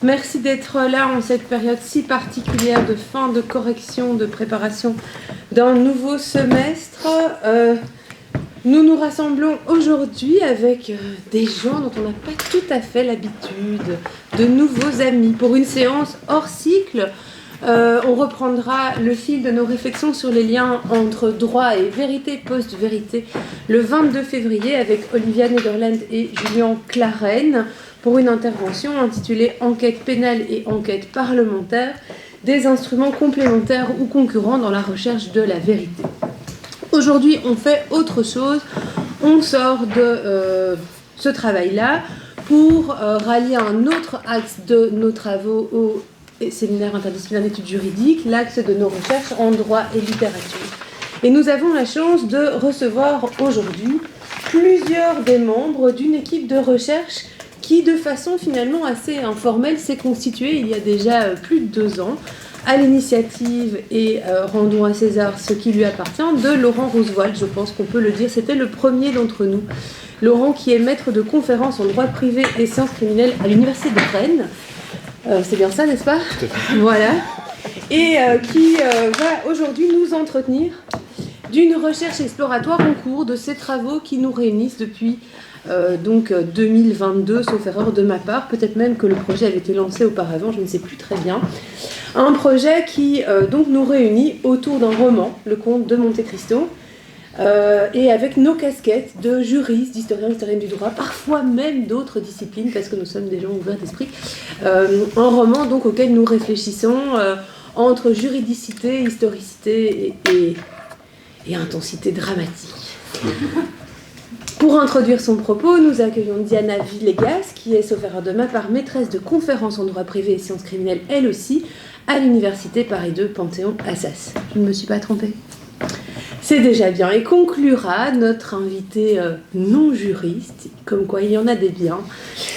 Merci d'être là en cette période si particulière de fin, de correction, de préparation d'un nouveau semestre. Nous nous rassemblons aujourd'hui avec des gens dont on n'a pas tout à fait l'habitude, de nouveaux amis, pour une séance hors cycle. On reprendra le fil de nos réflexions sur les liens entre droit et vérité, post-vérité, le 22 février avec Olivia Netherland et Julien Clarenne, pour une intervention intitulée « Enquête pénale et enquête parlementaire, des instruments complémentaires ou concurrents dans la recherche de la vérité ». Aujourd'hui, on fait autre chose. On sort de ce travail-là pour rallier un autre axe de nos travaux au séminaire interdisciplinaire d'études juridiques, l'axe de nos recherches en droit et littérature. Et nous avons la chance de recevoir aujourd'hui plusieurs des membres d'une équipe de recherche qui, de façon finalement assez informelle, s'est constituée il y a déjà plus de 2 ans, à l'initiative, et rendons à César ce qui lui appartient, de Laurent Roosevelt, je pense qu'on peut le dire. C'était le premier d'entre nous. Laurent, qui est maître de conférences en droit privé et sciences criminelles à l'université de Rennes. C'est bien ça, n'est-ce pas ? Voilà. Et qui va aujourd'hui nous entretenir d'une recherche exploratoire en cours de ces travaux qui nous réunissent depuis 2022, sauf erreur de ma part, peut-être même que le projet avait été lancé auparavant, je ne sais plus très bien. Un projet qui donc nous réunit autour d'un roman, Le Comte de Monte Cristo, et avec nos casquettes de juristes, d'historiens, d'historiennes du droit, parfois même d'autres disciplines, parce que nous sommes des gens ouverts d'esprit. Un roman donc auquel nous réfléchissons entre juridicité, historicité et intensité dramatique. Pour introduire son propos, nous accueillons Diana Villegas, qui est, sauf erreur de ma part, maîtresse de conférences en droit privé et sciences criminelles, elle aussi, à l'université Paris 2 Panthéon-Assas. Je ne me suis pas trompée. C'est déjà bien. Et conclura notre invitée non-juriste, comme quoi il y en a des biens,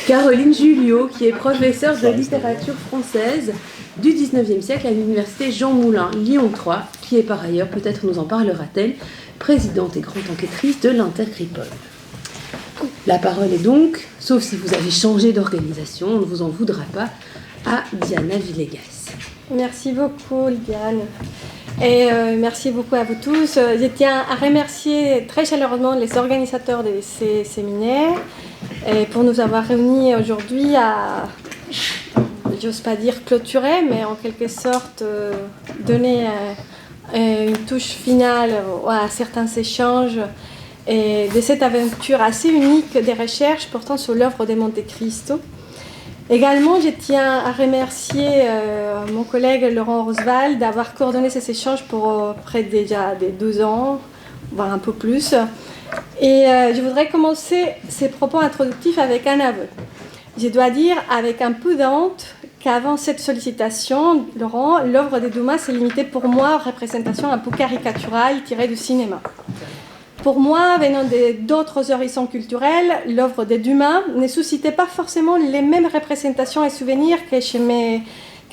Caroline Julliot, qui est professeure de littérature française du 19e siècle à l'université Jean Moulin, Lyon 3, qui est par ailleurs, peut-être nous en parlera-t-elle, présidente et grande enquêtrice de l'Intercripole. La parole est donc, sauf si vous avez changé d'organisation, on ne vous en voudra pas, à Diana Villegas. Merci beaucoup, Liane. Et merci beaucoup à vous tous. Je tiens à remercier très chaleureusement les organisateurs de ces séminaires pour nous avoir réunis aujourd'hui à, j'ose pas dire clôturer, mais en quelque sorte donner une touche finale à certains échanges et de cette aventure assez unique des recherches portant sur l'œuvre de Monte Cristo. Également, je tiens à remercier mon collègue Laurent Roosevelt d'avoir coordonné ces échanges pour près déjà des 12 ans, voire un peu plus. Et je voudrais commencer ces propos introductifs avec un aveu. Je dois dire avec un peu de honte qu'avant cette sollicitation, Laurent, l'œuvre de Dumas s'est limitée pour moi aux représentations un peu caricaturales tirées du cinéma. Pour moi, venant d'autres horizons culturels, l'œuvre de Dumas ne suscitait pas forcément les mêmes représentations et souvenirs que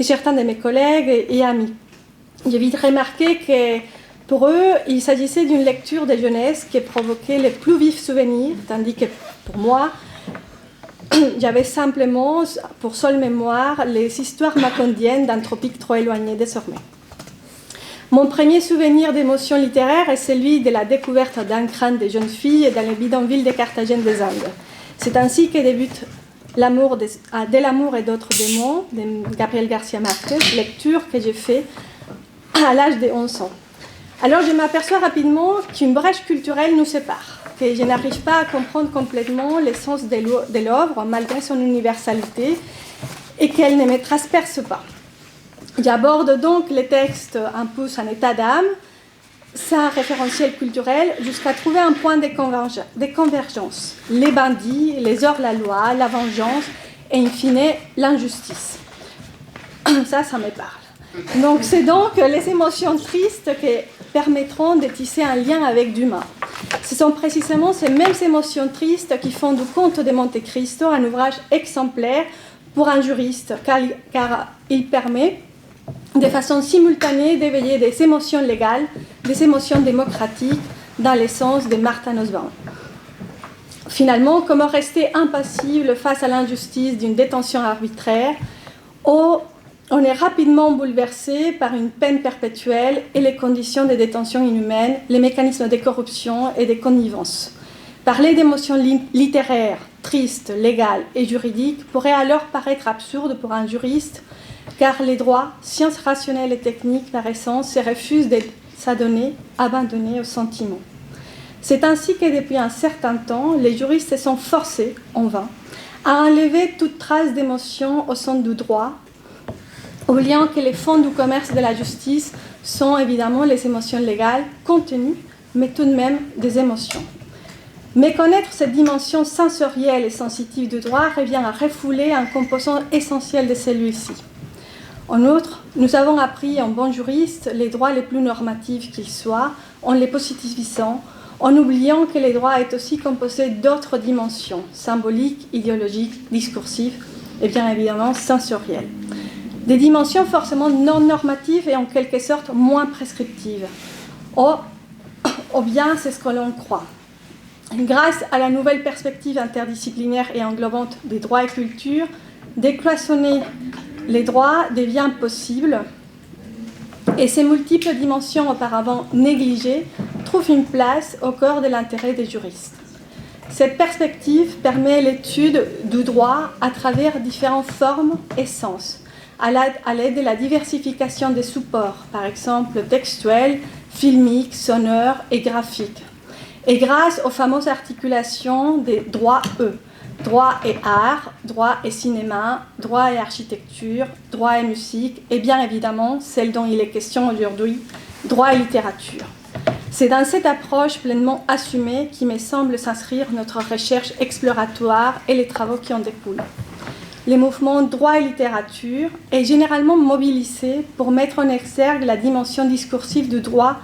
certains de mes collègues et amis. J'ai vite remarqué que pour eux, il s'agissait d'une lecture de jeunesse qui provoquait les plus vifs souvenirs, tandis que pour moi, j'avais simplement, pour seule mémoire, les histoires macondiennes d'un tropique trop éloigné désormais. Mon premier souvenir d'émotion littéraire est celui de la découverte d'un crâne de jeune fille dans le bidonville de Carthagène des Indes. C'est ainsi que débute De l'amour et d'autres démons de Gabriel Garcia Marquez, lecture que j'ai faite à l'âge de 11 ans. Alors je m'aperçois rapidement qu'une brèche culturelle nous sépare, que je n'arrive pas à comprendre complètement l'essence de l'œuvre malgré son universalité et qu'elle ne me transperce pas. J'aborde donc les textes un peu en état d'âme, sans référentiel culturel, jusqu'à trouver un point de convergence. Les bandits, les hors-la-loi, la vengeance et, in fine, l'injustice. Ça me parle. Donc, c'est donc les émotions tristes qui permettront de tisser un lien avec Dumas. Ce sont précisément ces mêmes émotions tristes qui font du Comte de Monte Cristo un ouvrage exemplaire pour un juriste, car il permet de façon simultanée d'éveiller des émotions légales, des émotions démocratiques, dans l'essence de Martha Nussbaum. Finalement, comment rester impassible face à l'injustice d'une détention arbitraire On est rapidement bouleversé par une peine perpétuelle et les conditions de détention inhumaines, les mécanismes de corruption et de connivence. Parler d'émotions littéraires, tristes, légales et juridiques pourrait alors paraître absurde pour un juriste, car les droits, sciences rationnelles et techniques par essence, se refusent d'être abandonnés aux sentiments. C'est ainsi que depuis un certain temps, les juristes se sont forcés, en vain, à enlever toute trace d'émotion au sein du droit, oubliant que les fonds du commerce de la justice sont évidemment les émotions légales contenues, mais tout de même des émotions. Méconnaître cette dimension sensorielle et sensitive du droit revient à refouler un composant essentiel de celui-ci. En outre, nous avons appris en bon juriste les droits les plus normatifs qu'ils soient, en les positivisant, en oubliant que les droits est aussi composé d'autres dimensions, symboliques, idéologiques, discursives et bien évidemment sensorielles. Des dimensions forcément non normatives et en quelque sorte moins prescriptives. Ou bien c'est ce que l'on croit. Grâce à la nouvelle perspective interdisciplinaire et englobante des droits et cultures, décloisonner les droits devient possible et ces multiples dimensions auparavant négligées trouvent une place au cœur de l'intérêt des juristes. Cette perspective permet l'étude du droit à travers différentes formes et sens, à l'aide de la diversification des supports, par exemple textuels, filmiques, sonores et graphiques, et grâce aux fameuses articulations des droits E, droit et art, droit et cinéma, droit et architecture, droit et musique, et bien évidemment, celle dont il est question aujourd'hui, droit et littérature. C'est dans cette approche pleinement assumée qui me semble s'inscrire notre recherche exploratoire et les travaux qui en découlent. Le mouvement droit et littérature est généralement mobilisé pour mettre en exergue la dimension discursive du droit,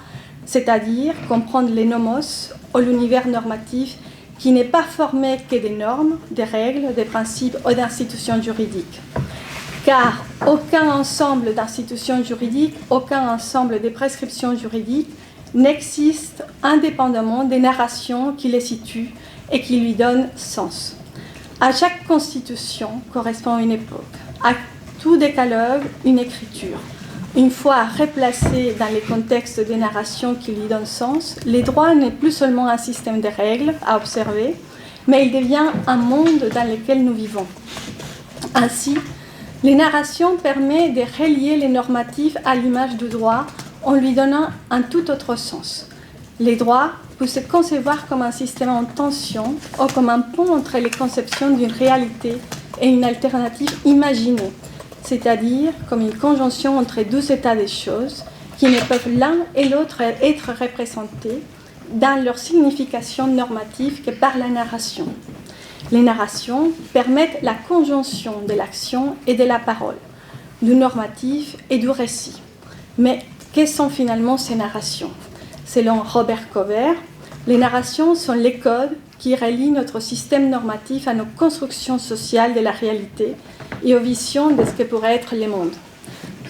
c'est-à-dire comprendre les nomos ou l'univers normatif qui n'est pas formé que des normes, des règles, des principes ou d'institutions juridiques. Car aucun ensemble d'institutions juridiques, aucun ensemble de prescriptions juridiques n'existe indépendamment des narrations qui les situent et qui lui donnent sens. À chaque constitution correspond une époque, à tout décalogue une écriture. Une fois replacé dans les contextes des narrations qui lui donnent sens, les droits n'est plus seulement un système de règles à observer, mais il devient un monde dans lequel nous vivons. Ainsi, les narrations permettent de relier les normatifs à l'image du droit en lui donnant un tout autre sens. Les droits peuvent se concevoir comme un système en tension ou comme un pont entre les conceptions d'une réalité et une alternative imaginée, c'est-à-dire comme une conjonction entre deux états des choses qui ne peuvent l'un et l'autre être représentés dans leur signification normative que par la narration. Les narrations permettent la conjonction de l'action et de la parole, du normatif et du récit. Mais que sont finalement ces narrations ? Selon Robert Cover, les narrations sont les codes qui relient notre système normatif à nos constructions sociales de la réalité et aux visions de ce que pourrait être le monde.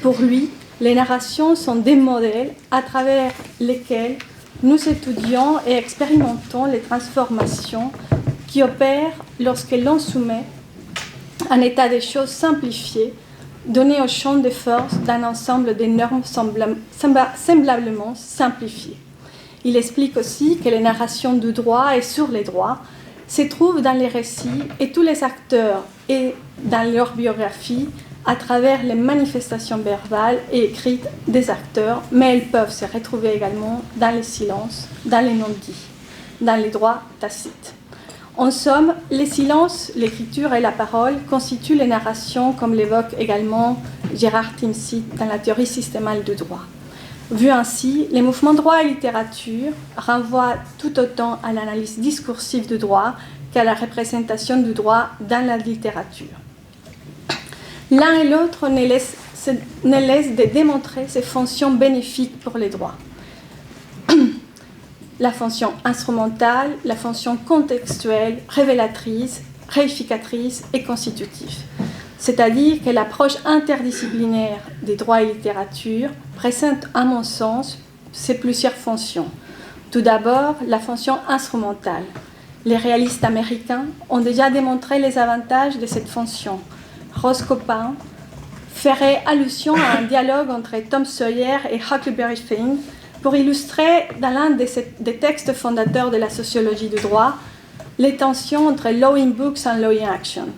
Pour lui, les narrations sont des modèles à travers lesquels nous étudions et expérimentons les transformations qui opèrent lorsque l'on soumet un état des choses simplifié, donné au champ de force d'un ensemble de normes semblablement simplifiées. Il explique aussi que les narrations du droit et sur les droits se trouvent dans les récits et tous les acteurs et dans leur biographie à travers les manifestations verbales et écrites des acteurs, mais elles peuvent se retrouver également dans les silences, dans les non-dits, dans les droits tacites. En somme, les silences, l'écriture et la parole constituent les narrations, comme l'évoque également Gérard Timsit dans la théorie systémale du droit. Vu ainsi, les mouvements droit et littérature renvoient tout autant à l'analyse discursive du droit qu'à la représentation du droit dans la littérature. L'un et l'autre ne laissent de démontrer ses fonctions bénéfiques pour les droits. La fonction instrumentale, la fonction contextuelle, révélatrice, réificatrice et constitutive. C'est-à-dire que l'approche interdisciplinaire des droits et littérature présente, à mon sens, ces plusieurs fonctions. Tout d'abord, la fonction instrumentale. Les réalistes américains ont déjà démontré les avantages de cette fonction. Roscoe Pound, ferait allusion à un dialogue entre Tom Sawyer et Huckleberry Finn pour illustrer, dans l'un des textes fondateurs de la sociologie du droit, les tensions entre law in books et law in action.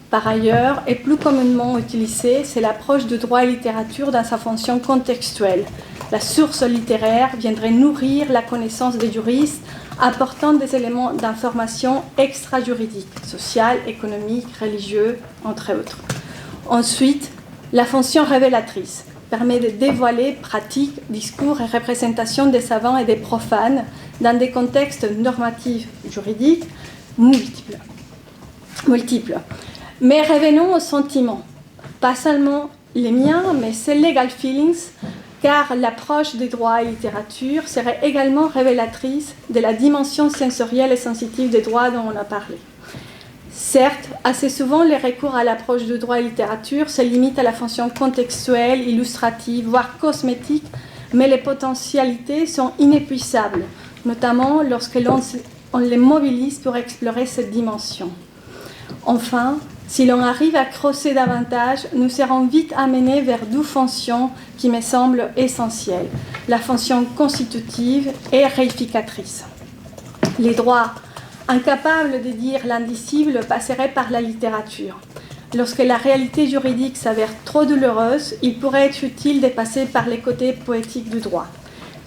Par ailleurs, et plus communément utilisée, c'est l'approche du droit et littérature dans sa fonction contextuelle. La source littéraire viendrait nourrir la connaissance des juristes, apportant des éléments d'information extra-juridiques, sociales, économiques, religieux, entre autres. Ensuite, la fonction révélatrice permet de dévoiler pratiques, discours et représentations des savants et des profanes dans des contextes normatifs juridiques multiples. Mais revenons aux sentiments, pas seulement les miens, mais ces legal feelings, car l'approche des droits et littérature serait également révélatrice de la dimension sensorielle et sensitive des droits dont on a parlé. Certes, assez souvent, les recours à l'approche du droit et littérature se limitent à la fonction contextuelle, illustrative, voire cosmétique, mais les potentialités sont inépuisables, notamment lorsque l'on les mobilise pour explorer cette dimension. Enfin, si l'on arrive à creuser davantage, nous serons vite amenés vers deux fonctions qui me semblent essentielles, la fonction constitutive et réificatrice. Les droits incapables de dire l'indicible passeraient par la littérature. Lorsque la réalité juridique s'avère trop douloureuse, il pourrait être utile de passer par les côtés poétiques du droit.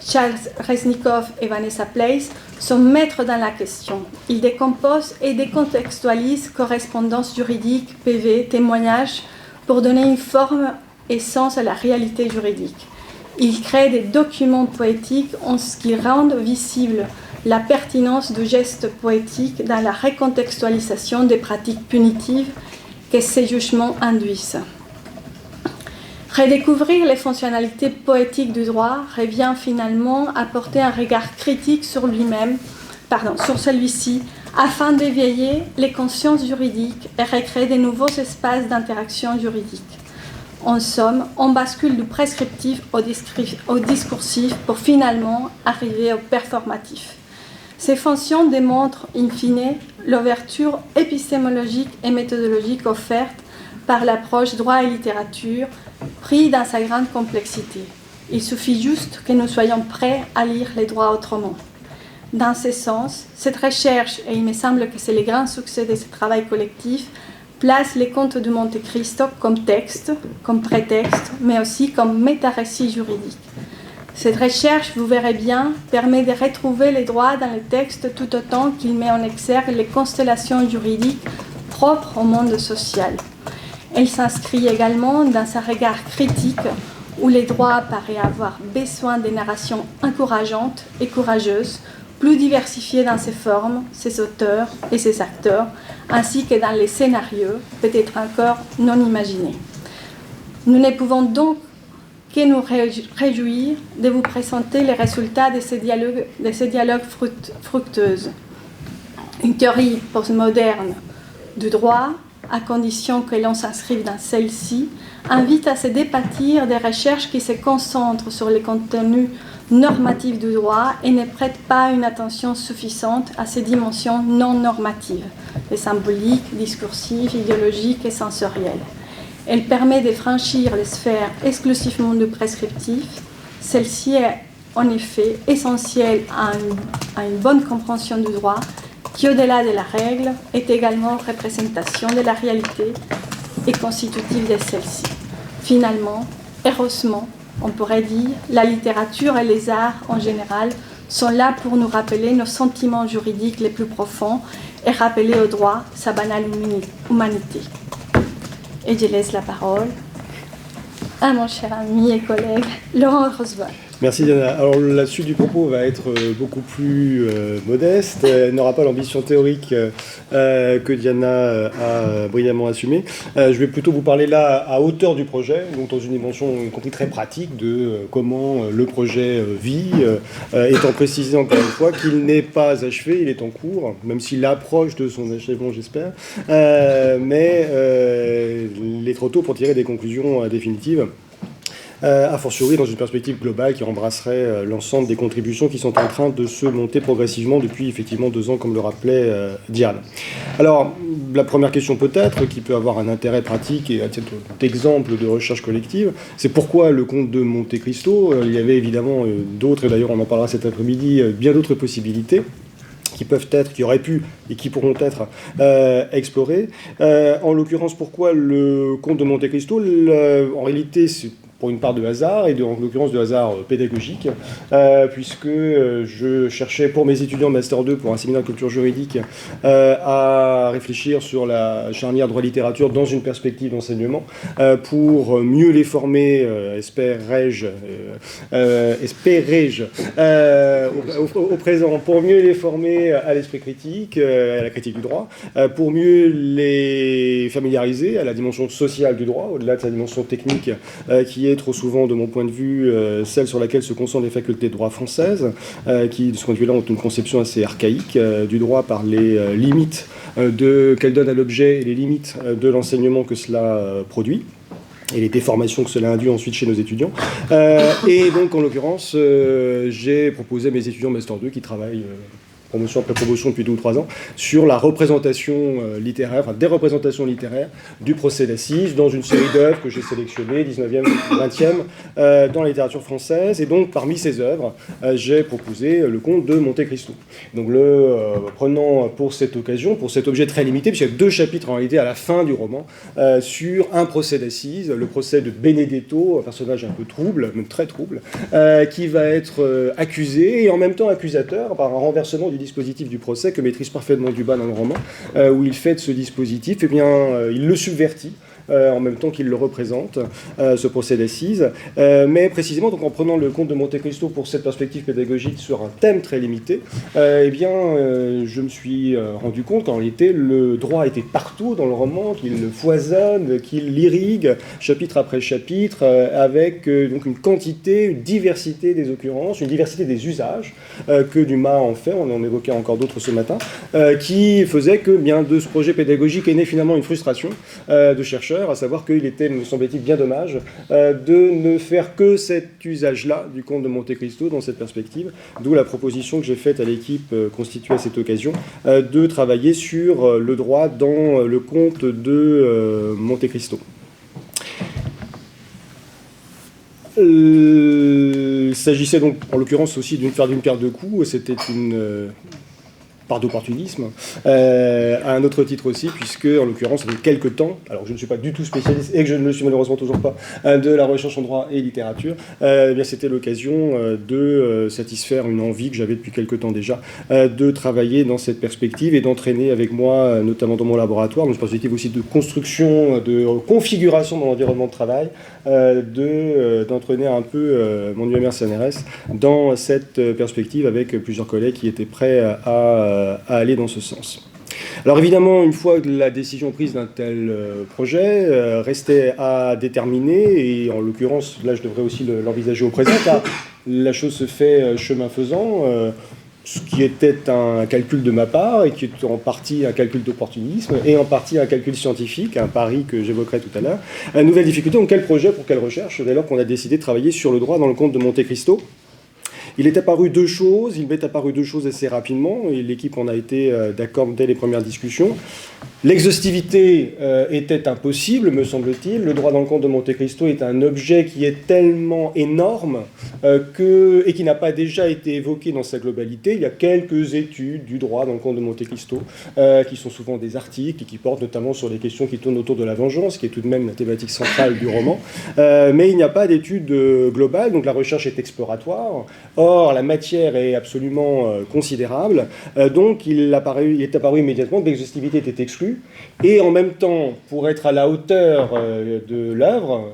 Charles Resnicoff et Vanessa Place sont maîtres dans la question. Ils décomposent et décontextualisent correspondances juridiques, PV, témoignages pour donner une forme et sens à la réalité juridique. Ils créent des documents poétiques en ce qu'ils rendent visible la pertinence du geste poétique dans la recontextualisation des pratiques punitives que ces jugements induisent. Redécouvrir les fonctionnalités poétiques du droit revient finalement à porter un regard critique sur sur celui-ci, afin d'éveiller les consciences juridiques et recréer de nouveaux espaces d'interaction juridique. En somme, on bascule du prescriptif au discursif pour finalement arriver au performatif. Ces fonctions démontrent, in fine, l'ouverture épistémologique et méthodologique offerte par l'approche droit et littérature, pris dans sa grande complexité. Il suffit juste que nous soyons prêts à lire les droits autrement. Dans ce sens, cette recherche, et il me semble que c'est le grand succès de ce travail collectif, place les contes de Monte Cristo comme texte, comme prétexte, mais aussi comme méta-récit juridique. Cette recherche, vous verrez bien, permet de retrouver les droits dans le texte tout autant qu'il met en exergue les constellations juridiques propres au monde social. Elle s'inscrit également dans un regard critique où les droits paraissent avoir besoin de narrations encourageantes et courageuses, plus diversifiées dans ses formes, ses auteurs et ses acteurs, ainsi que dans les scénarios, peut-être encore non imaginés. Nous ne pouvons donc que nous réjouir de vous présenter les résultats de ces dialogues fructueux. Une théorie postmoderne du droit, à condition que l'on s'inscrive dans celle-ci, invite à se départir des recherches qui se concentrent sur les contenus normatifs du droit et ne prêtent pas une attention suffisante à ces dimensions non normatives, les symboliques, discursives, idéologiques et sensorielles. Elle permet de franchir les sphères exclusivement du prescriptif. Celle-ci est en effet essentielle à une bonne compréhension du droit qui, au-delà de la règle, est également représentation de la réalité et constitutive de celle-ci. Finalement, heureusement, on pourrait dire, la littérature et les arts en général sont là pour nous rappeler nos sentiments juridiques les plus profonds et rappeler au droit sa banale humanité. Et je laisse la parole à mon cher ami et collègue Laurent Rosebois. Merci Diana. Alors la suite du propos va être beaucoup plus modeste. Elle n'aura pas l'ambition théorique que Diana a brillamment assumée. Je vais plutôt vous parler là à hauteur du projet, donc dans une dimension y compris très pratique de comment le projet vit, étant précisé encore une fois qu'il n'est pas achevé, il est en cours, même s'il approche de son achèvement j'espère, mais il est trop tôt pour tirer des conclusions définitives. a fortiori dans une perspective globale qui embrasserait l'ensemble des contributions qui sont en train de se monter progressivement depuis effectivement 2 ans, comme le rappelait Diane. Alors, la première question peut-être, qui peut avoir un intérêt pratique et à titre d'exemple de recherche collective, c'est pourquoi le comte de Monte Cristo. Il y avait évidemment d'autres, et d'ailleurs on en parlera cet après-midi, bien d'autres possibilités qui peuvent être, qui auraient pu et qui pourront être explorées. En l'occurrence, pourquoi le comte de Monte Cristo? En réalité, c'est pour une part de hasard, et en l'occurrence de hasard pédagogique, puisque je cherchais pour mes étudiants en Master 2 pour un séminaire de culture juridique à réfléchir sur la charnière droit-littérature dans une perspective d'enseignement, pour mieux les former, espérais-je, au présent, pour mieux les former à l'esprit critique, à la critique du droit, pour mieux les familiariser à la dimension sociale du droit, au-delà de sa dimension technique, qui est trop souvent, de mon point de vue, celle sur laquelle se concentrent les facultés de droit françaises, qui, de ce point de vue-là, ont une conception assez archaïque du droit par les limites qu'elle donne à l'objet et les limites de l'enseignement que cela produit, et les déformations que cela induit ensuite chez nos étudiants. Et donc, en l'occurrence, j'ai proposé à mes étudiants Master 2 qui travaillent promotion après promotion depuis 2 ou 3 ans, sur la représentation littéraire, enfin des représentations littéraires du procès d'assises dans une série d'œuvres que j'ai sélectionnées, 19e, 20e, dans la littérature française. Et donc, parmi ces œuvres, j'ai proposé le comte de Monte Cristo. Donc, prenant pour cette occasion, pour cet objet très limité, puisqu'il y a 2 chapitres en réalité à la fin du roman, sur un procès d'assises, le procès de Benedetto, un personnage un peu trouble, même très trouble, qui va être accusé et en même temps accusateur par un renversement du dispositif du procès que maîtrise parfaitement Dubas dans le roman, où il fait de ce dispositif, eh bien, il le subvertit en même temps qu'il le représente, ce procès d'assises. Mais précisément, donc, en prenant le comte de Monte Cristo pour cette perspective pédagogique sur un thème très limité, eh bien, je me suis rendu compte qu'en réalité, le droit était partout dans le roman, qu'il foisonne, qu'il l'irrigue, chapitre après chapitre, avec donc une quantité, une diversité des occurrences, une diversité des usages que Dumas en fait, on en évoquait encore d'autres ce matin, qui faisait que bien de ce projet pédagogique est née finalement une frustration de chercheurs, à savoir qu'il était, me semblait-il, bien dommage de ne faire que cet usage-là du comte de Monte Cristo dans cette perspective, d'où la proposition que j'ai faite à l'équipe constituée à cette occasion de travailler sur le droit dans le comte de Monte Cristo. Il s'agissait donc, en l'occurrence, aussi d'une pierre 2 coups. C'était une part d'opportunisme, à un autre titre aussi, puisque, en l'occurrence, ça fait quelques temps, alors je ne suis pas du tout spécialiste, et que je ne le suis malheureusement toujours pas, de la recherche en droit et littérature, eh bien c'était l'occasion de satisfaire une envie que j'avais depuis quelques temps déjà, de travailler dans cette perspective et d'entraîner avec moi, notamment dans mon laboratoire, dans une perspective aussi de construction, de configuration de mon environnement de travail, d'entraîner un peu mon UMR CNRS dans cette perspective avec plusieurs collègues qui étaient prêts à aller dans ce sens. Alors évidemment, une fois que la décision prise d'un tel projet, restait à déterminer, et en l'occurrence, là je devrais aussi l'envisager au présent, car la chose se fait chemin faisant, ce qui était un calcul de ma part, et qui est en partie un calcul d'opportunisme, et en partie un calcul scientifique, un pari que j'évoquerai tout à l'heure. Une nouvelle difficulté, donc quel projet pour quelle recherche, dès lors qu'on a décidé de travailler sur le droit dans le comte de Monte Cristo. Il m'est apparu 2 choses assez rapidement, et l'équipe en a été d'accord dès les premières discussions. L'exhaustivité était impossible, me semble-t-il. Le droit dans le comte de Monte Cristo est un objet qui est tellement énorme et qui n'a pas déjà été évoqué dans sa globalité. Il y a quelques études du droit dans le comte de Monte Cristo qui sont souvent des articles et qui portent notamment sur les questions qui tournent autour de la vengeance, qui est tout de même la thématique centrale du roman. Mais il n'y a pas d'études globales, donc la recherche est exploratoire. Or, la matière est absolument considérable, donc il est apparu immédiatement que l'exhaustivité était exclue, et en même temps, pour être à la hauteur de l'œuvre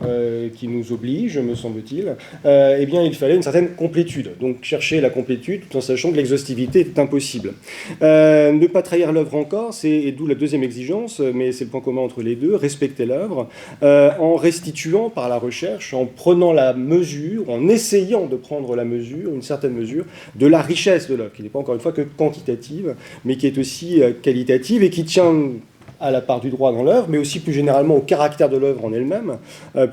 qui nous oblige, me semble-t-il, eh bien, il fallait une certaine complétude. Donc chercher la complétude tout en sachant que l'exhaustivité était impossible. Ne pas trahir l'œuvre encore, et d'où la deuxième exigence, mais c'est le point commun entre les deux, respecter l'œuvre, en restituant par la recherche, en prenant la mesure, en essayant de prendre la mesure, une certaine mesure, de la richesse de l'œuvre, qui n'est pas encore une fois que quantitative, mais qui est aussi qualitative et qui tient à la part du droit dans l'œuvre, mais aussi plus généralement au caractère de l'œuvre en elle-même,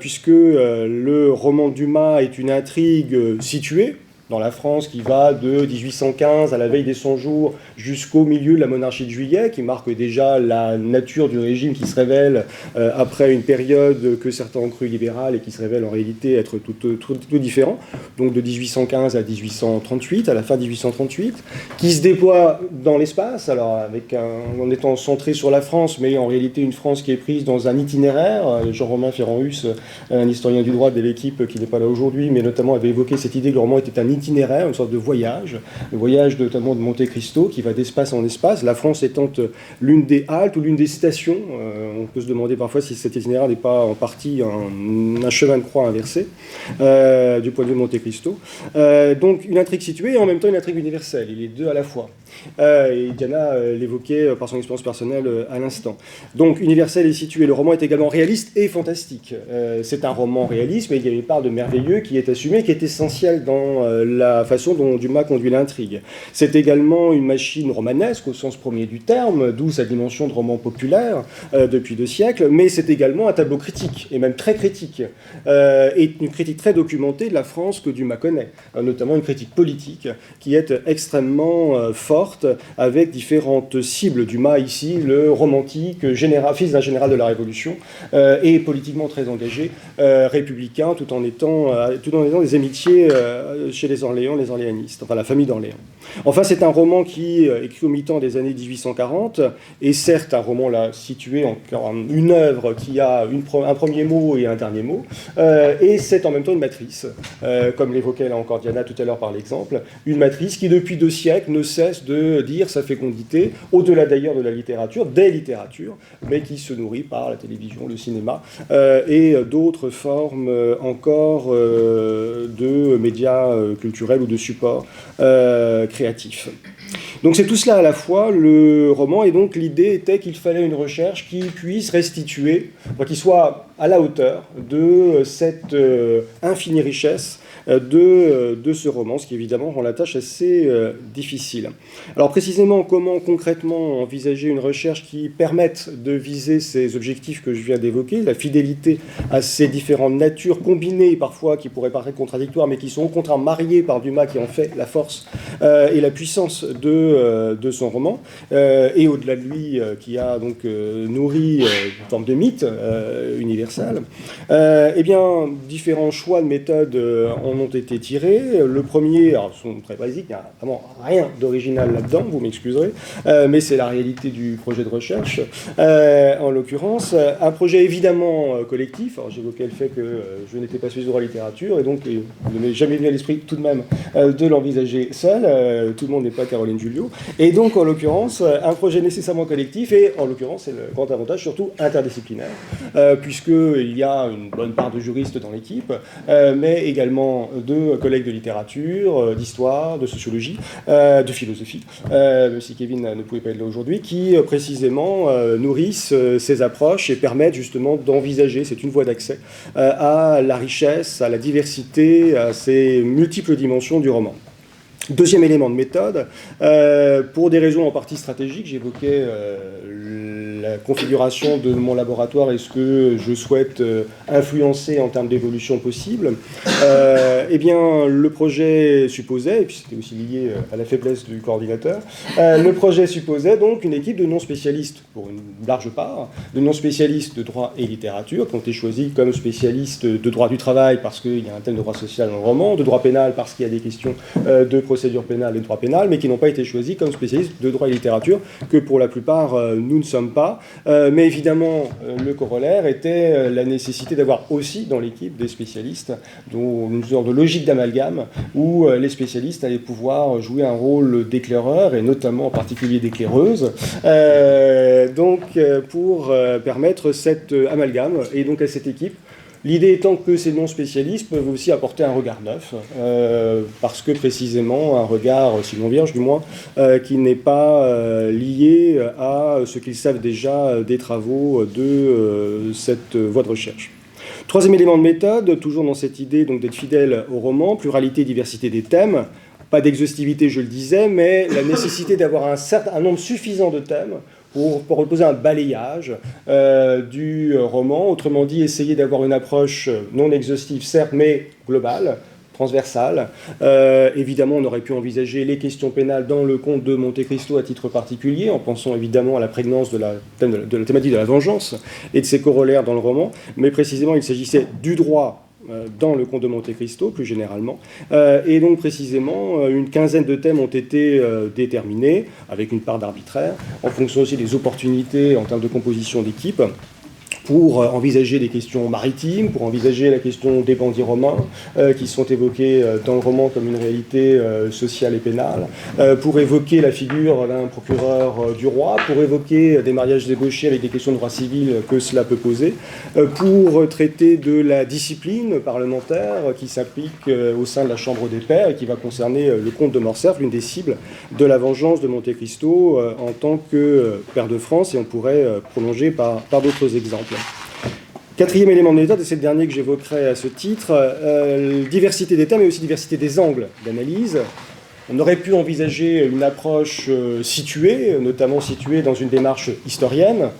puisque le roman de Dumas est une intrigue située dans la France qui va de 1815 à la veille des 100 jours jusqu'au milieu de la monarchie de Juillet, qui marque déjà la nature du régime qui se révèle après une période que certains ont cru libérale et qui se révèle en réalité être tout différent, donc de 1815 à 1838, à la fin de 1838, qui se déploie dans l'espace, alors en étant centré sur la France, mais en réalité une France qui est prise dans un itinéraire. Jean-Romain Ferrand-Hus, un historien du droit de l'équipe qui n'est pas là aujourd'hui, mais notamment avait évoqué cette idée que le roman était un itinéraire, une sorte de voyage, le voyage notamment de Monte Cristo qui va d'espace en espace, la France étant l'une des haltes ou l'une des stations. On peut se demander parfois si cet itinéraire n'est pas en partie un chemin de croix inversé du point de vue de Monte Cristo. Donc une intrigue située et en même temps une intrigue universelle, il est deux à la fois. Et Diana l'évoquait par son expérience personnelle à l'instant. Donc universel et situé, le roman est également réaliste et fantastique. C'est un roman réaliste, mais il y a une part de merveilleux qui est assumée, qui est essentielle dans la façon dont Dumas conduit l'intrigue. C'est également une machine romanesque au sens premier du terme, d'où sa dimension de roman populaire depuis 2 siècles, mais c'est également un tableau critique, et même très critique, et une critique très documentée de la France que Dumas connaît, notamment une critique politique qui est extrêmement forte, avec différentes cibles. Dumas, ici, le romantique, fils d'un général de la Révolution, et politiquement très engagé, républicain, tout en ayant des amitiés chez les Orléans, les orléanistes, enfin la famille d'Orléans. Enfin, c'est un roman qui, écrit au mi-temps des années 1840, est certes un roman là situé en une œuvre qui a un premier mot et un dernier mot, et c'est en même temps une matrice, comme l'évoquait là encore Diana tout à l'heure par l'exemple, une matrice qui depuis 2 siècles ne cesse de dire sa fécondité, au-delà d'ailleurs de la littérature, des littératures, mais qui se nourrit par la télévision, le cinéma, et d'autres formes encore de médias culturels ou de supports créatifs. Donc c'est tout cela à la fois, le roman, et donc l'idée était qu'il fallait une recherche qui puisse restituer, qui soit à la hauteur de cette infinie richesse de ce roman, ce qui évidemment rend la tâche assez difficile. Alors précisément, comment concrètement envisager une recherche qui permette de viser ces objectifs que je viens d'évoquer, la fidélité à ces différentes natures combinées parfois qui pourraient paraître contradictoires, mais qui sont au contraire mariées par Dumas, qui en fait la force et la puissance de son roman, et au-delà de lui, qui a donc nourri une forme de mythe universel. Eh bien, différents choix de méthodes en ont été tirés. Le premier, alors, sont très basiques, il n'y a vraiment rien d'original là-dedans, vous m'excuserez, mais c'est la réalité du projet de recherche. En l'occurrence, un projet évidemment collectif. Alors, j'évoquais le fait que je n'étais pas spécialiste de littérature, et donc il ne m'est jamais venu à l'esprit tout de même de l'envisager seul. Tout le monde n'est pas Caroline Julio. Et donc, en l'occurrence, un projet nécessairement collectif, et en l'occurrence, c'est le grand avantage, surtout interdisciplinaire, puisqu'il y a une bonne part de juristes dans l'équipe, mais également de collègues de littérature, d'histoire, de sociologie, de philosophie, même si Kevin ne pouvait pas être là aujourd'hui, qui précisément nourrissent ces approches et permettent justement d'envisager, c'est une voie d'accès, à la richesse, à la diversité, à ces multiples dimensions du roman. Deuxième élément de méthode, pour des raisons en partie stratégiques, j'évoquais la configuration de mon laboratoire et ce que je souhaite influencer en termes d'évolution possible. Eh bien, le projet supposait, et puis c'était aussi lié à la faiblesse du coordinateur, le projet supposait donc une équipe de non-spécialistes, pour une large part, de non-spécialistes de droit et littérature, qui ont été choisis comme spécialistes de droit du travail parce qu'il y a un thème de droit social dans le roman, de droit pénal parce qu'il y a des questions de procédure pénale et de droit pénal, mais qui n'ont pas été choisis comme spécialistes de droit et littérature, que pour la plupart nous ne sommes pas. Mais évidemment, le corollaire était la nécessité d'avoir aussi dans l'équipe des spécialistes, dont une sorte de logique d'amalgame, où les spécialistes allaient pouvoir jouer un rôle d'éclaireur, et notamment en particulier d'éclaireuse, donc pour permettre cet amalgame, et donc à cette équipe. L'idée étant que ces non-spécialistes peuvent aussi apporter un regard neuf, parce que précisément un regard, sinon vierge du moins, qui n'est pas lié à ce qu'ils savent déjà des travaux de cette voie de recherche. Troisième élément de méthode, toujours dans cette idée donc d'être fidèle au roman, pluralité et diversité des thèmes. Pas d'exhaustivité, je le disais, mais la nécessité d'avoir un nombre suffisant de thèmes pour proposer un balayage du roman, autrement dit essayer d'avoir une approche non exhaustive certes, mais globale, transversale. Évidemment, on aurait pu envisager les questions pénales dans le conte de Monte Cristo à titre particulier, en pensant évidemment à la prégnance de la thématique de la vengeance et de ses corollaires dans le roman, mais précisément il s'agissait du droit dans le conte de Monte Cristo, plus généralement. Et donc, précisément, une quinzaine de thèmes ont été déterminés, avec une part d'arbitraire, en fonction aussi des opportunités en termes de composition d'équipe, pour envisager des questions maritimes, pour envisager la question des bandits romains, qui sont évoqués dans le roman comme une réalité sociale et pénale, pour évoquer la figure d'un procureur du roi, pour évoquer des mariages débauchés avec des questions de droit civil que cela peut poser, pour traiter de la discipline parlementaire qui s'applique au sein de la Chambre des Pairs et qui va concerner le comte de Morcerf, l'une des cibles de la vengeance de Monte Cristo en tant que pair de France, et on pourrait prolonger par d'autres exemples. Quatrième élément de méthode, et c'est le dernier que j'évoquerai à ce titre, diversité des thèmes et aussi diversité des angles d'analyse. On aurait pu envisager une approche située, notamment située dans une démarche historienne,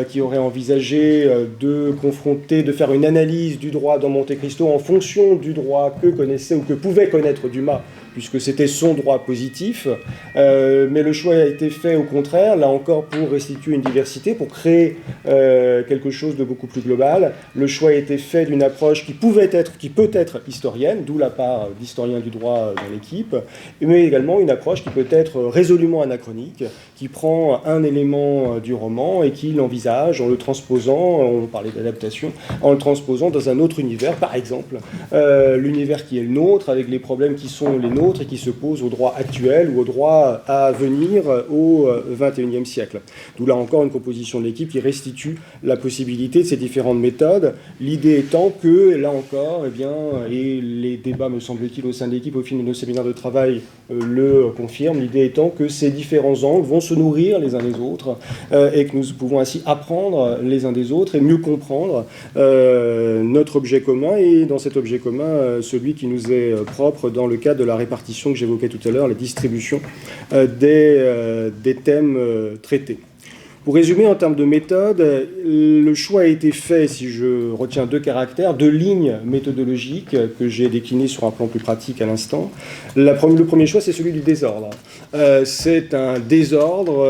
qui aurait envisagé de confronter, de faire une analyse du droit dans Monte Cristo en fonction du droit que connaissait ou que pouvait connaître Dumas, puisque c'était son droit positif, mais le choix a été fait au contraire, là encore pour restituer une diversité, pour créer quelque chose de beaucoup plus global. Le choix a été fait d'une approche qui peut être historienne, d'où la part d'historien du droit dans l'équipe, mais également une approche qui peut être résolument anachronique, qui prend un élément du roman et qui l'envisage en le transposant, on parlait d'adaptation, en le transposant dans un autre univers, par exemple l'univers qui est le nôtre, avec les problèmes qui sont les nôtres et qui se posent au droit actuel ou au droit à venir au XXIe siècle. D'où là encore une composition de l'équipe qui restitue la possibilité de ces différentes méthodes, l'idée étant que, là encore, et les débats, me semble-t-il, au sein de l'équipe, au fil de nos séminaires de travail, le confirment, l'idée étant que ces différents angles vont se nourrir les uns des autres et que nous pouvons ainsi apprendre les uns des autres et mieux comprendre notre objet commun, et dans cet objet commun, celui qui nous est propre dans le cadre de la répartition que j'évoquais tout à l'heure, la distribution des thèmes traités. Pour résumer, en termes de méthode, le choix a été fait, si je retiens deux caractères, deux lignes méthodologiques que j'ai déclinées sur un plan plus pratique à l'instant. Le premier choix, c'est celui du désordre. C'est un désordre,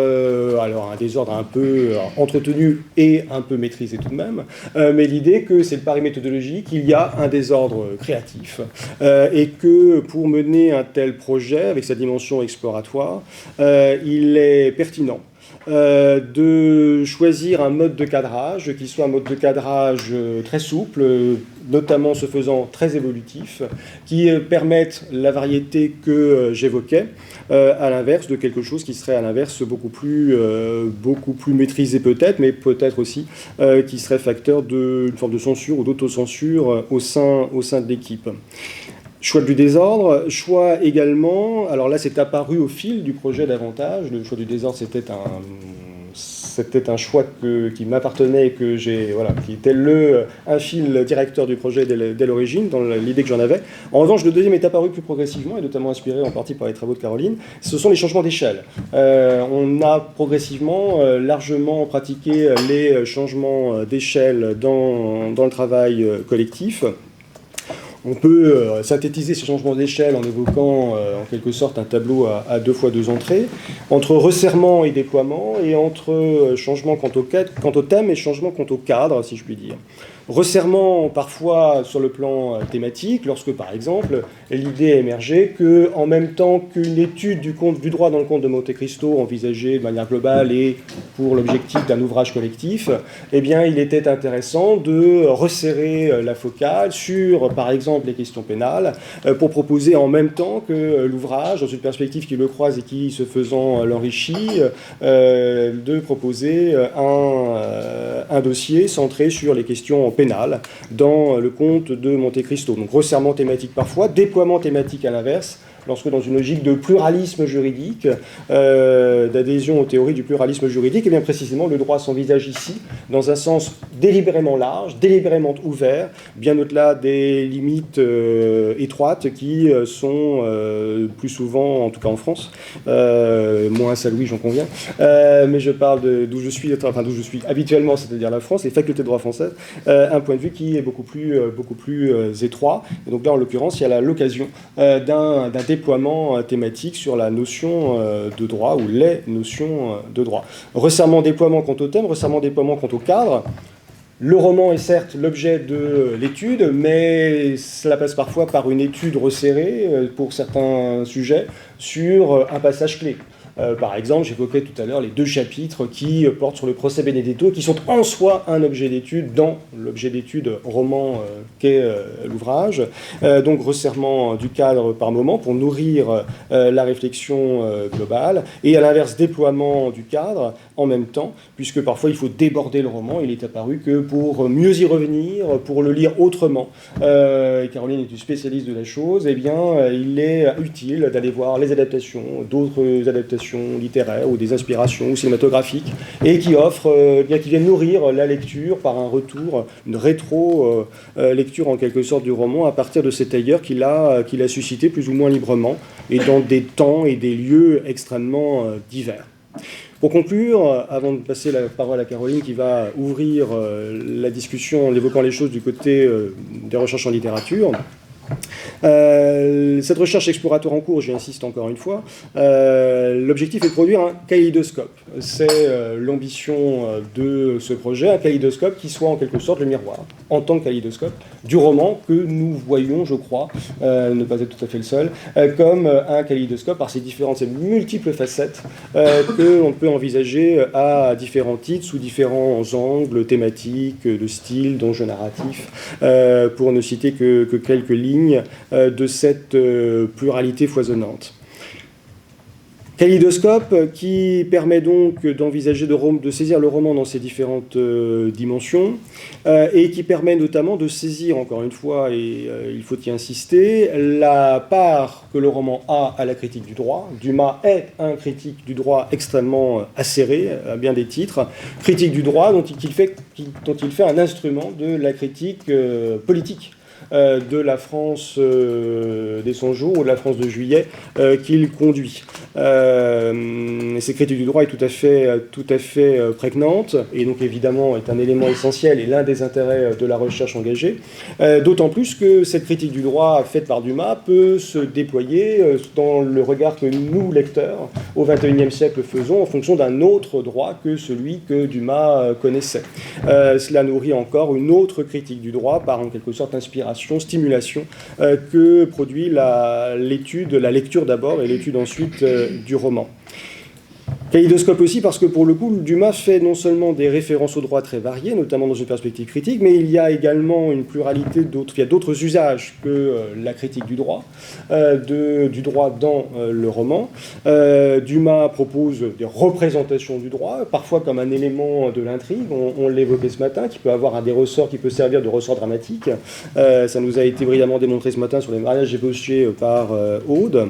alors un désordre un peu entretenu et un peu maîtrisé tout de même, mais l'idée que c'est le pari méthodologique, il y a un désordre créatif, et que pour mener un tel projet, avec sa dimension exploratoire, il est pertinent de choisir un mode de cadrage qui soit un mode de cadrage très souple, notamment se faisant très évolutif, qui permette la variété que j'évoquais, à l'inverse de quelque chose qui serait à l'inverse beaucoup plus maîtrisé peut-être, mais peut-être aussi qui serait facteur d'une forme de censure ou d'autocensure au sein de l'équipe. Choix du désordre, choix également, alors là c'est apparu au fil du projet davantage, le choix du désordre c'était un choix qui m'appartenait et qui était un fil directeur du projet dès l'origine, dans l'idée que j'en avais. En revanche, le deuxième est apparu plus progressivement, et notamment inspiré en partie par les travaux de Caroline, ce sont les changements d'échelle. On a progressivement largement pratiqué les changements d'échelle dans le travail collectif. On peut synthétiser ces changements d'échelle en évoquant en quelque sorte un tableau à 2 fois 2 entrées, entre resserrement et déploiement, et entre changement quant au thème et changement quant au cadre, si je puis dire. Resserrement parfois sur le plan thématique, lorsque par exemple l'idée a émergé qu'en même temps qu'une étude du droit dans le conte de Monte Cristo envisagée de manière globale et pour l'objectif d'un ouvrage collectif, il était intéressant de resserrer la focale sur par exemple les questions pénales pour proposer en même temps que l'ouvrage, dans une perspective qui le croise et qui se faisant l'enrichit, de proposer un dossier centré sur les questions pénale dans le conte de Monte Cristo. Donc resserrement thématique parfois, déploiement thématique à l'inverse, lorsque dans une logique de pluralisme juridique, d'adhésion aux théories du pluralisme juridique, et bien précisément le droit s'envisage ici dans un sens délibérément large, délibérément ouvert, bien au-delà des limites étroites qui sont plus souvent, en tout cas en France, moins à Saint-Louis, j'en conviens, mais je parle d'où je suis habituellement, c'est-à-dire la France, les facultés de droit françaises, un point de vue qui est beaucoup plus étroit. Et donc là, en l'occurrence, il y a l'occasion d'un déploiement thématique sur la notion de droit ou les notions de droit. Resserrement déploiement quant au thème, resserrement déploiement quant au cadre. Le roman est certes l'objet de l'étude, mais cela passe parfois par une étude resserrée pour certains sujets sur un passage clé. Par exemple, j'évoquais tout à l'heure les 2 chapitres qui portent sur le procès Benedetto, qui sont en soi un objet d'étude dans l'objet d'étude roman qu'est l'ouvrage. Donc resserrement du cadre par moment pour nourrir la réflexion globale, et à l'inverse déploiement du cadre en même temps, puisque parfois il faut déborder le roman. Il est apparu que pour mieux y revenir, pour le lire autrement, et Caroline est une spécialiste de la chose, eh bien il est utile d'aller voir les adaptations, d'autres adaptations littéraires ou des inspirations cinématographiques, et qui offrent, qui viennent nourrir la lecture par un retour, une rétro-lecture en quelque sorte du roman à partir de cet ailleurs qu'il a suscité plus ou moins librement et dans des temps et des lieux extrêmement divers. Pour conclure, avant de passer la parole à Caroline qui va ouvrir la discussion en évoquant les choses du côté des recherches en littérature, cette recherche exploratoire en cours, j'y insiste encore une fois, l'objectif est de produire un kaléidoscope. C'est l'ambition de ce projet, un kaléidoscope qui soit en quelque sorte le miroir, en tant que kaléidoscope, du roman que nous voyons, je crois, ne pas être tout à fait le seul, comme un kaléidoscope par ses différentes, ses multiples facettes que l'on peut envisager à différents titres, sous différents angles thématiques, de style, d'enjeux narratifs, pour ne citer que quelques lignes de cette pluralité foisonnante. Kaléidoscope qui permet donc d'envisager de saisir le roman dans ses différentes dimensions, et qui permet notamment de saisir, encore une fois, et il faut y insister, la part que le roman a à la critique du droit. Dumas est un critique du droit extrêmement acéré, à bien des titres, critique du droit dont il fait un instrument de la critique politique de la France des 100 jours ou de la France de juillet qu'il conduit. Ces critiques du droit est tout à fait prégnante, et donc évidemment est un élément essentiel et l'un des intérêts de la recherche engagée, d'autant plus que cette critique du droit faite par Dumas peut se déployer dans le regard que nous, lecteurs, au XXIe siècle faisons en fonction d'un autre droit que celui que Dumas connaissait. Cela nourrit encore une autre critique du droit par en quelque sorte inspiration, stimulation que produit la lecture d'abord et l'étude ensuite du roman. Kaléidoscope aussi parce que pour le coup, Dumas fait non seulement des références au droit très variées, notamment dans une perspective critique, mais il y a également une pluralité d'autres usages que la critique du droit, du droit dans le roman. Dumas propose des représentations du droit, parfois comme un élément de l'intrigue, on l'évoquait ce matin, qui peut avoir des ressorts qui peut servir de ressort dramatique. Ça nous a été brillamment démontré ce matin sur les mariages ébauchés par Aude.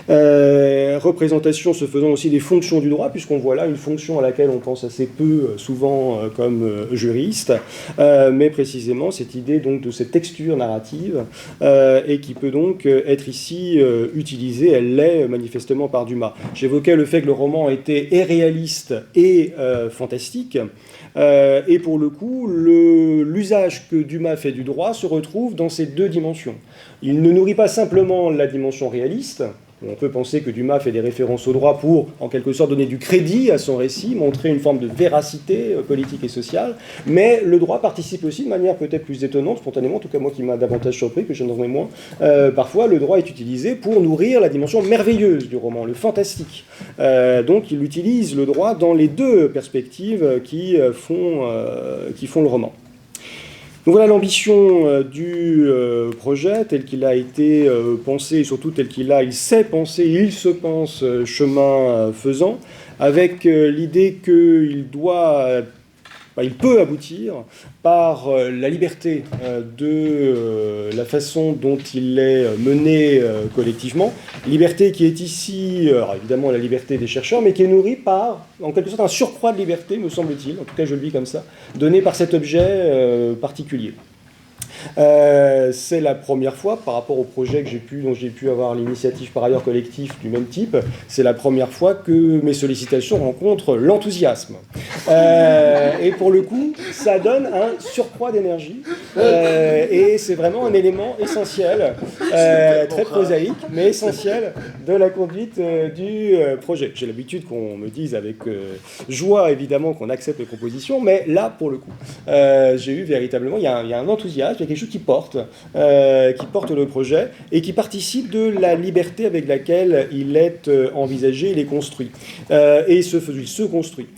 Représentation se faisant aussi des fonctions du droit, puisqu'on voit là une fonction à laquelle on pense assez peu souvent comme juriste, mais précisément cette idée donc de cette texture narrative et qui peut donc être ici utilisée, elle l'est manifestement par Dumas. J'évoquais le fait que le roman était et réaliste et fantastique, et pour le coup l'usage que Dumas fait du droit se retrouve dans ces deux dimensions. Il ne nourrit pas simplement la dimension réaliste. On peut penser que Dumas fait des références au droit pour, en quelque sorte, donner du crédit à son récit, montrer une forme de véracité politique et sociale, mais le droit participe aussi de manière peut-être plus étonnante, spontanément, en tout cas moi qui m'a davantage surpris, que je n'en ai moins. Parfois, le droit est utilisé pour nourrir la dimension merveilleuse du roman, le fantastique. Donc il utilise le droit dans les deux perspectives qui font le roman. Donc voilà l'ambition du projet tel qu'il a été pensé et surtout tel il s'est pensé, il se pense chemin faisant, avec l'idée qu'il doit il peut aboutir par la liberté de la façon dont il est mené collectivement, liberté qui est ici, alors évidemment la liberté des chercheurs, mais qui est nourrie par, en quelque sorte, un surcroît de liberté, me semble-t-il, en tout cas je le vis comme ça, donné par cet objet particulier. C'est la première fois, par rapport au projet dont j'ai pu avoir l'initiative par ailleurs collectif du même type, c'est la première fois que mes sollicitations rencontrent l'enthousiasme. Et pour le coup, ça donne un surcroît d'énergie. Et c'est vraiment un élément essentiel, très prosaïque, mais essentiel de la conduite du projet. J'ai l'habitude qu'on me dise avec joie, évidemment, qu'on accepte les propositions, mais là, pour le coup, j'ai eu véritablement, il y a un enthousiasme, il y a quelque chose qui porte le projet et qui participe de la liberté avec laquelle il est envisagé, il est construit. Et il se construit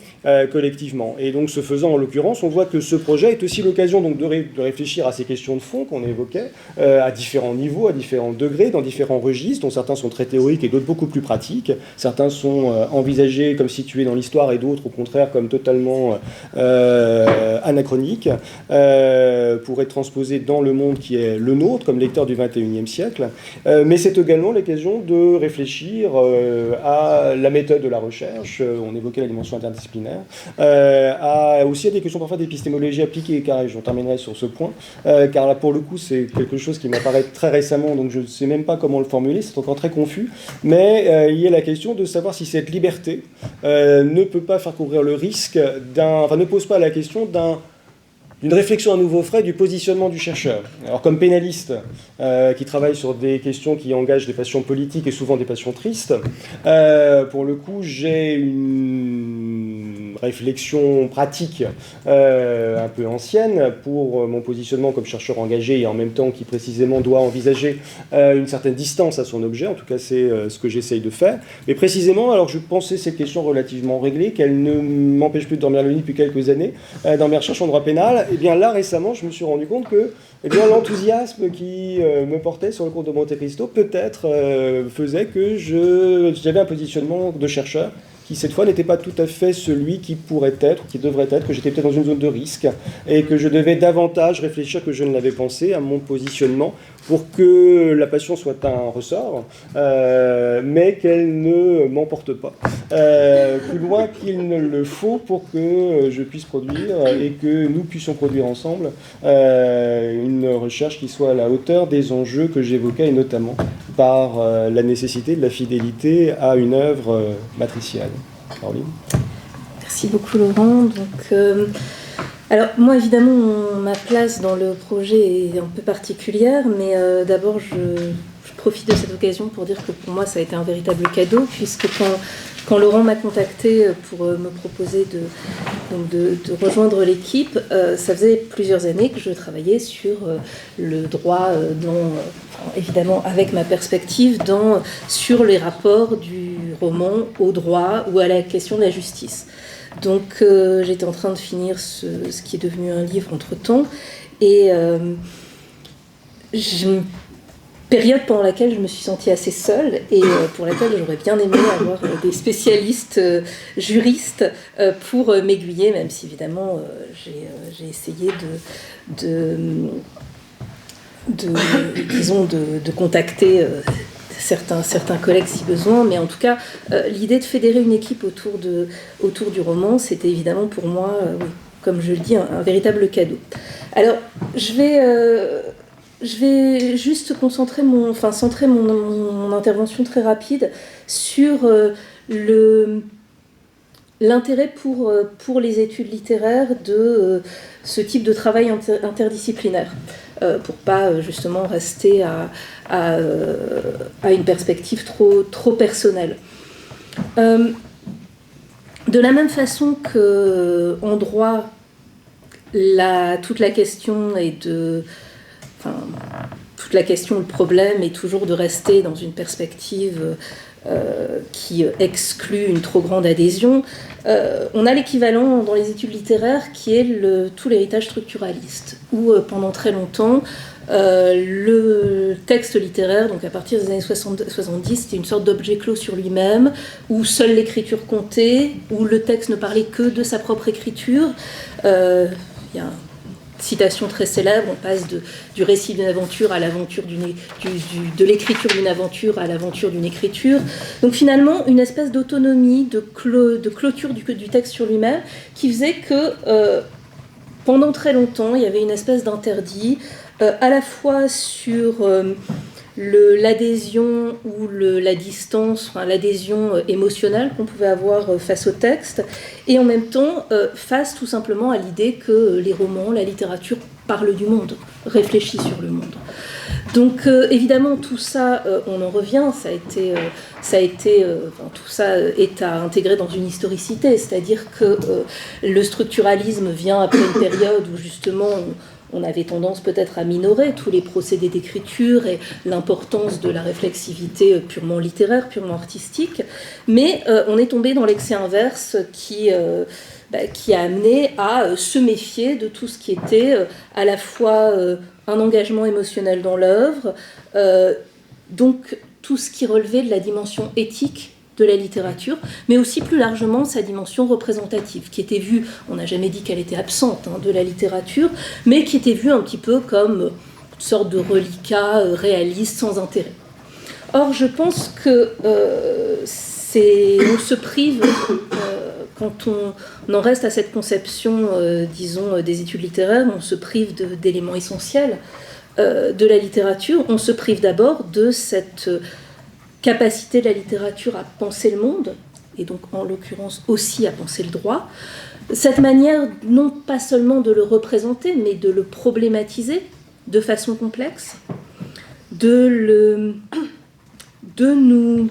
collectivement. Et donc, ce faisant, en l'occurrence, on voit que ce projet est aussi l'occasion donc, de réfléchir à ces questions de fond qu'on évoquait, à différents niveaux, à différents degrés, dans différents registres, dont certains sont très théoriques et d'autres beaucoup plus pratiques. Certains sont envisagés comme situés dans l'histoire et d'autres, au contraire, comme totalement anachroniques, pour être transposés dans le monde qui est le nôtre, comme lecteur du XXIe siècle. Mais c'est également l'occasion de réfléchir à la méthode de la recherche, on évoquait la dimension interdisciplinaire, aussi à des questions parfois d'épistémologie appliquée, car j'en terminerai sur ce point, car là pour le coup c'est quelque chose qui m'apparaît très récemment, donc je ne sais même pas comment le formuler, c'est encore très confus, mais il y a la question de savoir si cette liberté ne peut pas faire courir le risque ne pose pas la question d'une réflexion à nouveau frais du positionnement du chercheur. Alors comme pénaliste qui travaille sur des questions qui engagent des passions politiques et souvent des passions tristes, pour le coup j'ai une réflexion pratique un peu ancienne pour mon positionnement comme chercheur engagé et en même temps qui précisément doit envisager une certaine distance à son objet, en tout cas c'est ce que j'essaye de faire. Mais précisément, alors je pensais ces questions relativement réglées, qu'elles ne m'empêchent plus de dormir le nuit depuis quelques années dans mes recherches en droit pénal. Et bien là récemment je me suis rendu compte que l'enthousiasme qui me portait sur le cours de Monte Cristo peut-être faisait que j'avais un positionnement de chercheur qui cette fois n'était pas tout à fait celui qui pourrait être, qui devrait être, que j'étais peut-être dans une zone de risque et que je devais davantage réfléchir que je ne l'avais pensé à mon positionnement pour que la passion soit un ressort, mais qu'elle ne m'emporte pas plus loin qu'il ne le faut pour que je puisse produire et que nous puissions produire ensemble une recherche qui soit à la hauteur des enjeux que j'évoquais, et notamment par la nécessité de la fidélité à une œuvre matricielle. Caroline ? Merci beaucoup Laurent. Donc, alors moi évidemment ma place dans le projet est un peu particulière, mais d'abord je profite de cette occasion pour dire que pour moi ça a été un véritable cadeau, puisque quand Laurent m'a contacté pour me proposer de rejoindre l'équipe, ça faisait plusieurs années que je travaillais sur le droit, évidemment avec ma perspective, sur les rapports du roman au droit ou à la question de la justice. Donc j'étais en train de finir ce qui est devenu un livre entre-temps, et période pendant laquelle je me suis sentie assez seule et pour laquelle j'aurais bien aimé avoir des spécialistes juristes pour m'aiguiller, même si évidemment j'ai essayé de contacter certains collègues si besoin, mais en tout cas l'idée de fédérer une équipe autour du roman, c'était évidemment pour moi, oui, comme je le dis, un véritable cadeau. Alors je vais juste centrer mon intervention très rapide sur l'intérêt pour les études littéraires de ce type de travail interdisciplinaire, pour pas justement rester à une perspective trop personnelle. De la même façon qu'en droit, toute la question le problème est toujours de rester dans une perspective qui exclut une trop grande adhésion. On a l'équivalent dans les études littéraires qui est tout l'héritage structuraliste, où pendant très longtemps, Le texte littéraire, donc à partir des années 70, c'était une sorte d'objet clos sur lui-même, où seule l'écriture comptait, où le texte ne parlait que de sa propre écriture. Il y a une citation très célèbre, on passe du récit d'une aventure à l'aventure de l'écriture d'une aventure à l'aventure d'une écriture. Donc finalement, une espèce d'autonomie, de clôture du texte sur lui-même, qui faisait que pendant très longtemps, il y avait une espèce d'interdit, à la fois sur l'adhésion ou la distance, enfin, l'adhésion émotionnelle qu'on pouvait avoir face au texte, et en même temps face tout simplement à l'idée que les romans, la littérature parlent du monde, réfléchissent sur le monde. Donc évidemment tout ça, on en revient, tout ça est à intégrer dans une historicité, c'est-à-dire que le structuralisme vient après une période où justement on avait tendance peut-être à minorer tous les procédés d'écriture et l'importance de la réflexivité purement littéraire, purement artistique, mais on est tombé dans l'excès inverse qui a amené à se méfier de tout ce qui était à la fois un engagement émotionnel dans l'œuvre, donc tout ce qui relevait de la dimension éthique de la littérature, mais aussi plus largement sa dimension représentative, qui était vue, on n'a jamais dit qu'elle était absente de la littérature, mais qui était vue un petit peu comme une sorte de reliquat réaliste sans intérêt. Or, je pense que on se prive, quand on en reste à cette conception, disons, des études littéraires, on se prive d'éléments essentiels de la littérature. On se prive d'abord de cette capacité de la littérature à penser le monde, et donc en l'occurrence aussi à penser le droit. Cette manière, non pas seulement de le représenter, mais de le problématiser de façon complexe, de nous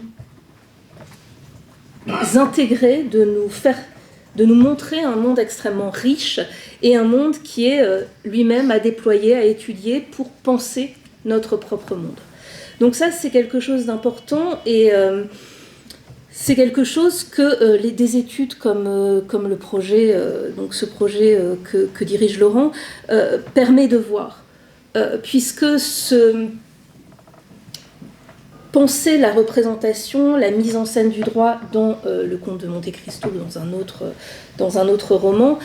intégrer, de nous montrer un monde extrêmement riche et un monde qui est lui-même à déployer, à étudier pour penser notre propre monde. Donc ça, c'est quelque chose d'important et c'est quelque chose que des études comme le projet, donc ce projet que dirige Laurent, permet de voir, puisque penser la représentation, la mise en scène du droit dans le Comte de Monte Cristo, dans un autre roman,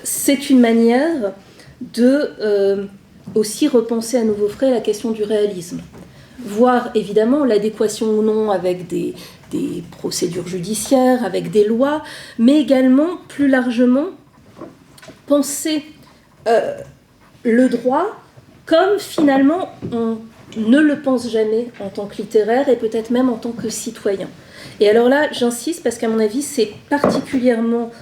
c'est une manière de aussi repenser à nouveau frais la question du réalisme. Voir évidemment l'adéquation ou non avec des procédures judiciaires, avec des lois, mais également plus largement penser le droit comme finalement on ne le pense jamais en tant que littéraire et peut-être même en tant que citoyen. Et alors là, j'insiste parce qu'à mon avis, c'est particulièrement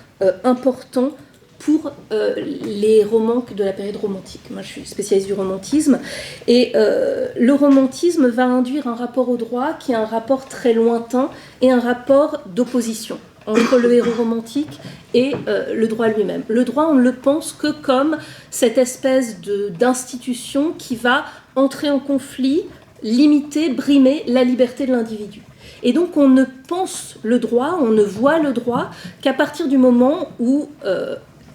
important pour les romans de la période romantique. Moi, je suis spécialiste du romantisme, et le romantisme va induire un rapport au droit qui est un rapport très lointain et un rapport d'opposition entre le héros romantique et le droit lui-même. Le droit, on ne le pense que comme cette espèce d'institution qui va entrer en conflit, limiter, brimer la liberté de l'individu. Et donc on ne pense le droit, on ne voit le droit qu'à partir du moment où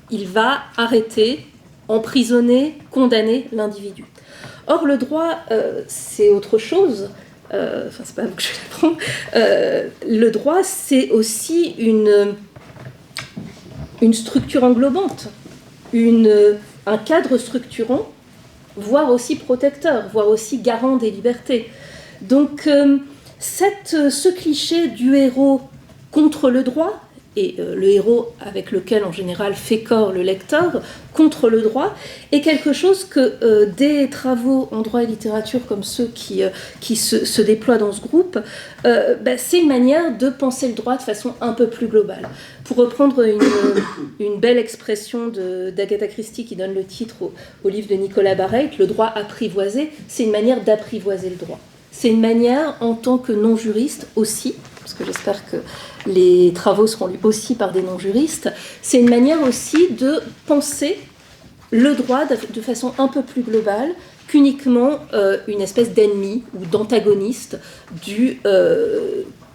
il va arrêter, emprisonner, condamner l'individu. Or, le droit, c'est autre chose. C'est pas à vous que je l'apprends. Le droit, c'est aussi une structure englobante, un cadre structurant, voire aussi protecteur, voire aussi garant des libertés. Donc, ce cliché du héros contre le droit, et le héros avec lequel en général fait corps le lecteur, contre le droit, est quelque chose que des travaux en droit et littérature comme ceux qui se déploient dans ce groupe, c'est une manière de penser le droit de façon un peu plus globale. Pour reprendre une belle expression d'Agatha Christie qui donne le titre au livre de Nicolas Barrett, le droit apprivoisé, c'est une manière d'apprivoiser le droit. C'est une manière, en tant que non-juriste aussi, parce que j'espère que les travaux seront lus aussi par des non-juristes, c'est une manière aussi de penser le droit de façon un peu plus globale qu'uniquement une espèce d'ennemi ou d'antagoniste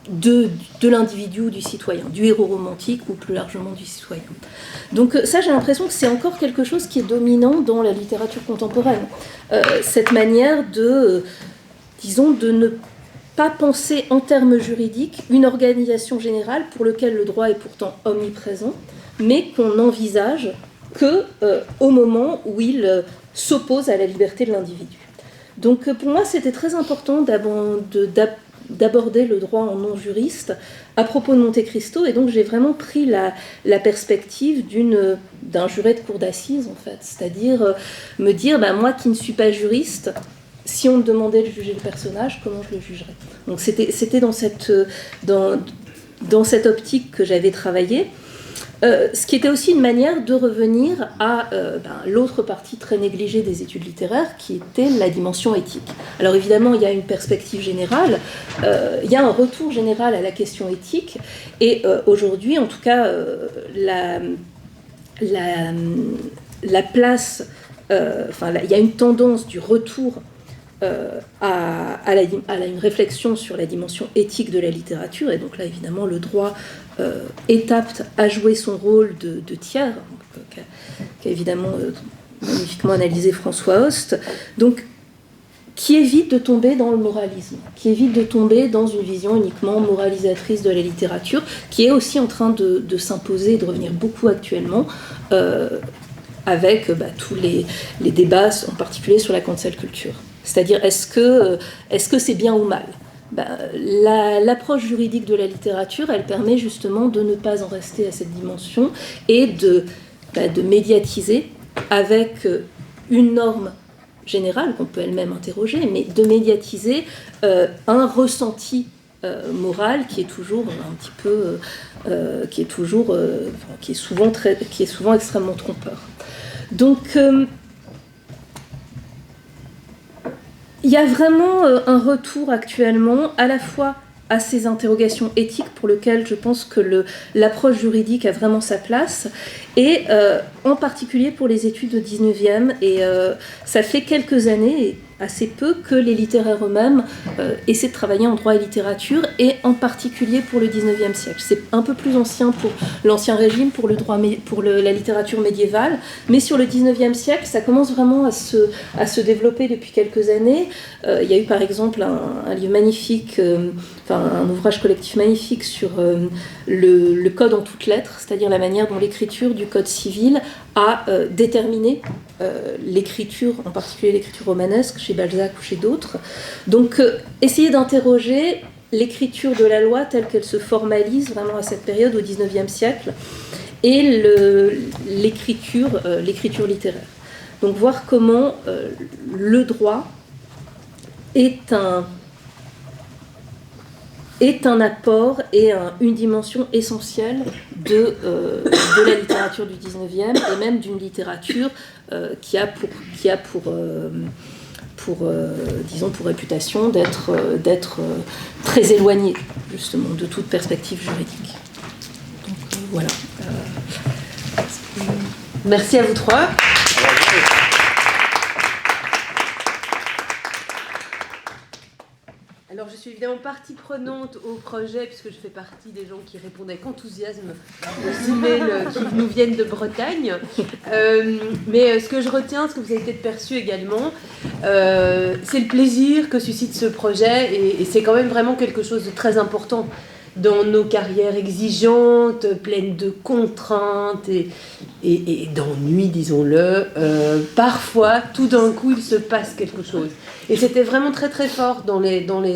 de l'individu ou du citoyen, du héros romantique ou plus largement du citoyen. Donc ça, j'ai l'impression que c'est encore quelque chose qui est dominant dans la littérature contemporaine. Cette manière de, disons, de ne pas penser en termes juridiques une organisation générale pour laquelle le droit est pourtant omniprésent, mais qu'on envisage que au moment où il s'oppose à la liberté de l'individu. Donc pour moi, c'était très important d'aborder le droit en non-juriste à propos de Monte Cristo, et donc j'ai vraiment pris la perspective d'un juré de cour d'assises, en fait. C'est-à-dire me dire, moi qui ne suis pas juriste, si on me demandait de juger le personnage, comment je le jugerais? Donc c'était dans cette optique que j'avais travaillé. Ce qui était aussi une manière de revenir à l'autre partie très négligée des études littéraires, qui était la dimension éthique. Alors évidemment, il y a une perspective générale, il y a un retour général à la question éthique, et aujourd'hui, en tout cas, la place, il y a une tendance du retour à une réflexion sur la dimension éthique de la littérature, et donc là évidemment le droit est apte à jouer son rôle de tiers, qu'a évidemment magnifiquement analysé François Host, donc qui évite de tomber dans le moralisme, qui évite de tomber dans une vision uniquement moralisatrice de la littérature, qui est aussi en train de s'imposer et de revenir beaucoup actuellement, avec tous les débats, en particulier sur la cancel culture. C'est-à-dire, est-ce que c'est bien ou mal? L'approche juridique de la littérature, elle permet justement de ne pas en rester à cette dimension et de médiatiser avec une norme générale, qu'on peut elle-même interroger, mais de médiatiser un ressenti moral qui est toujours un petit peu, qui est souvent extrêmement trompeur. Donc il y a vraiment un retour actuellement à la fois à ces interrogations éthiques pour lesquelles je pense que l'approche juridique a vraiment sa place, et en particulier pour les études de 19e, et ça fait quelques années, et assez peu, que les littéraires eux-mêmes essaient de travailler en droit et littérature, et en particulier pour le 19e siècle. C'est un peu plus ancien pour l'Ancien Régime, pour la littérature médiévale, mais sur le 19e siècle, ça commence vraiment à se développer depuis quelques années. Il y a eu par exemple un livre magnifique, un ouvrage collectif magnifique sur le code en toutes lettres, c'est-à-dire la manière dont l'écriture du code civil a déterminé l'écriture, en particulier l'écriture romanesque, chez Balzac ou chez d'autres. Donc, essayer d'interroger l'écriture de la loi telle qu'elle se formalise vraiment à cette période, au XIXe siècle, et l'écriture littéraire. Donc, voir comment le droit est un apport et une dimension essentielle de la littérature du 19e, et même d'une littérature qui a pour réputation d'être très éloignée justement de toute perspective juridique. Donc voilà. Merci à vous trois. Alors je suis évidemment partie prenante au projet, puisque je fais partie des gens qui répondent avec enthousiasme aux emails qui nous viennent de Bretagne. Mais ce que je retiens, ce que vous avez peut-être perçu également, c'est le plaisir que suscite ce projet, et c'est quand même vraiment quelque chose de très important dans nos carrières exigeantes, pleines de contraintes et d'ennuis, disons-le. Parfois, tout d'un coup, il se passe quelque chose. Et c'était vraiment très très fort dans les